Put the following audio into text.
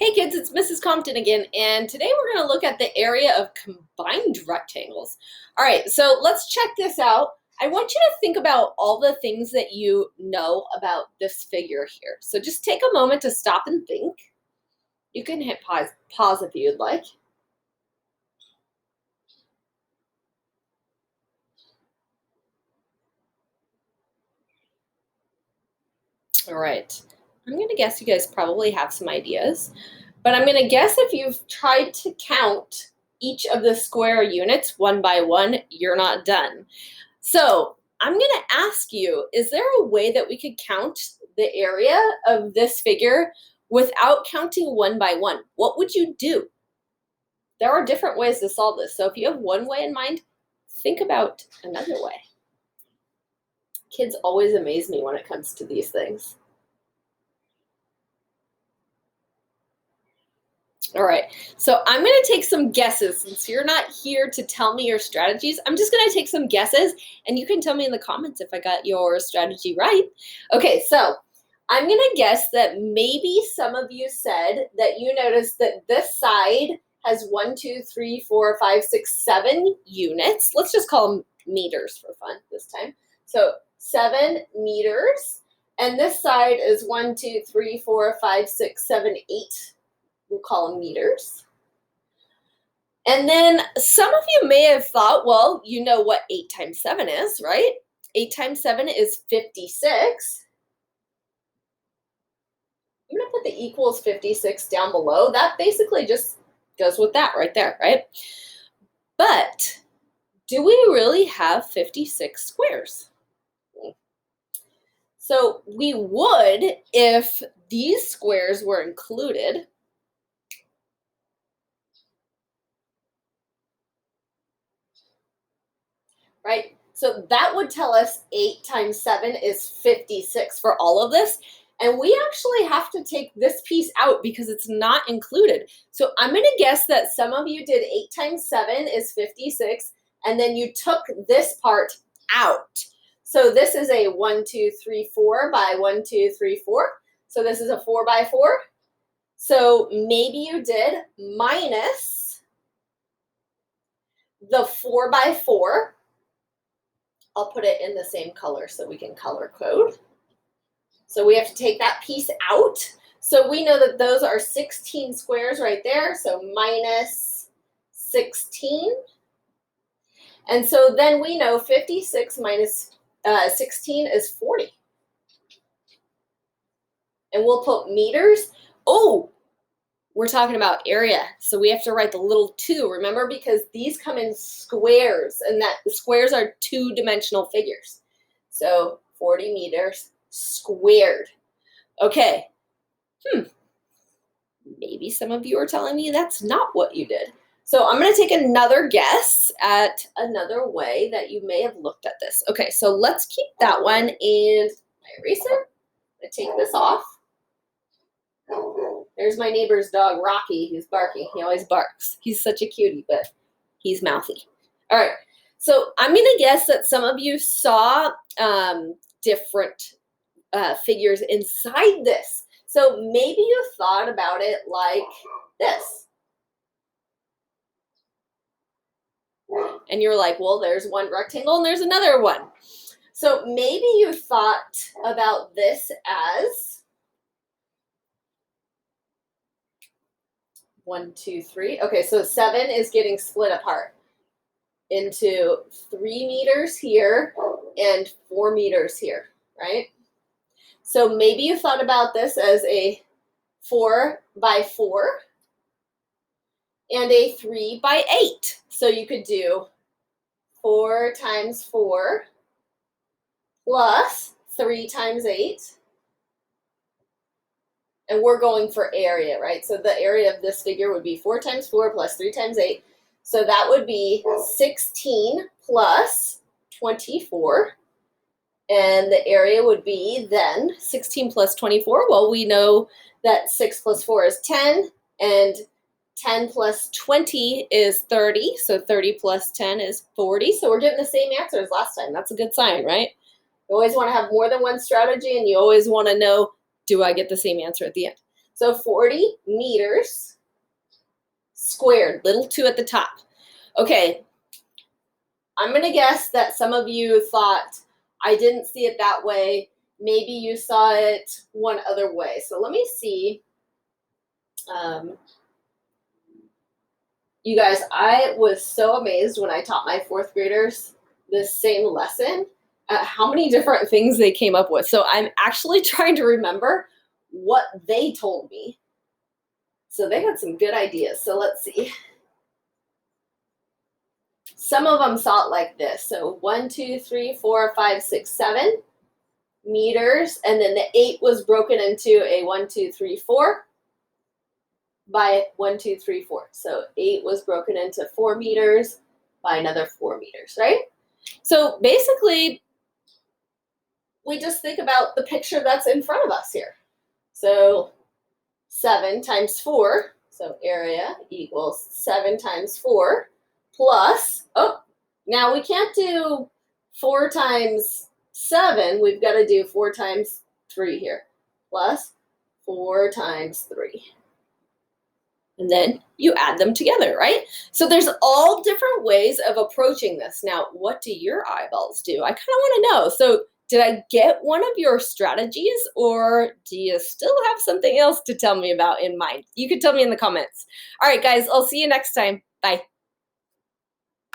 Hey kids, it's Mrs. Compton again, and today we're going to look at the area of combined rectangles. All right, so let's check this out. I want you to think about all the things that you know about this figure here. So just take a moment to stop and think. You can hit pause if you'd like. All right, I'm going to guess you guys probably have some ideas, but I'm going to guess if you've tried to count each of the square units one by one, you're not done. So I'm going to ask you, is there a way that we could count the area of this figure without counting one by one? What would you do? There are different ways to solve this. So if you have one way in mind, think about another way. Kids always amaze me when it comes to these things. All right, so I'm going to take some guesses. Since you're not here to tell me your strategies, I'm just going to take some guesses, and you can tell me in the comments if I got your strategy right. Okay, so I'm going to guess that maybe some of you said that you noticed that this side has 1, 2, 3, 4, 5, 6, 7 units. Let's just call them meters for fun this time. So 7 meters, and this side is 1, 2, 3, 4, 5, 6, 7, 8. We'll call them meters. And then some of you may have thought, well, you know what 8 times 7 is, right? 8 times 7 is 56. I'm going to put the equals 56 down below. That basically just goes with that right there, right? But do we really have 56 squares? So we would if these squares were included. Right? So that would tell us 8 times 7 is 56 for all of this. And we actually have to take this piece out because it's not included. So I'm going to guess that some of you did 8 times 7 is 56, and then you took this part out. So this is a 1, 2, 3, 4 by 1, 2, 3, 4. So this is a 4 by 4. So maybe you did minus the 4 by 4. I'll put it in the same color so we can color code. So we have to take that piece out. So we know that those are 16 squares right there. So minus 16. And so then we know 56 minus 16 is 40. And we'll put meters. Oh, we're talking about area, so we have to write the little 2, remember, because these come in squares, and that the squares are 2-dimensional figures. So 40 meters squared. Okay. Maybe some of you are telling me that's not what you did. So I'm going to take another guess at another way that you may have looked at this. Okay, so let's keep that one, and my eraser. I'm going to take this off. There's my neighbor's dog, Rocky, who's barking. He always barks. He's such a cutie, but he's mouthy. All right, so I'm going to guess that some of you saw different figures inside this. So maybe you thought about it like this. And you're like, well, there's one rectangle and there's another one. So maybe you thought about this as 1, 2, 3. Okay, so 7 is getting split apart into 3 meters here and 4 meters here, right? So maybe you thought about this as a 4 by 4 and a 3 by 8. So you could do 4 times 4 plus 3 times 8. And we're going for area, right? So the area of this figure would be 4 times 4 plus 3 times 8. So that would be 16 plus 24. And the area would be then 16 plus 24. Well, we know that 6 plus 4 is 10. And 10 plus 20 is 30. So 30 plus 10 is 40. So we're getting the same answer as last time. That's a good sign, right? You always want to have more than one strategy, and you always want to know, do I get the same answer at the end? So 40 meters squared, little 2 at the top. Okay, I'm going to guess that some of you thought I didn't see it that way. Maybe you saw it one other way. So let me see. You guys, I was so amazed when I taught my 4th graders this same lesson at how many different things they came up with. So I'm actually trying to remember what they told me. So they had some good ideas. So let's see. Some of them saw it like this. So 1, 2, 3, 4, 5, 6, 7 meters. And then the 8 was broken into a 1, 2, 3, 4 by 1, 2, 3, 4. So 8 was broken into 4 meters by another 4 meters, right? So basically, we just think about the picture that's in front of us here. So 7 times 4, so area equals 7 times 4 plus, now we can't do 4 times 7, we've got to do 4 times 3 here, plus 4 times 3. And then you add them together, right? So there's all different ways of approaching this. Now, what do your eyeballs do? I kind of want to know. So did I get one of your strategies, or do you still have something else to tell me about in mind? You could tell me in the comments. All right, guys, I'll see you next time. Bye.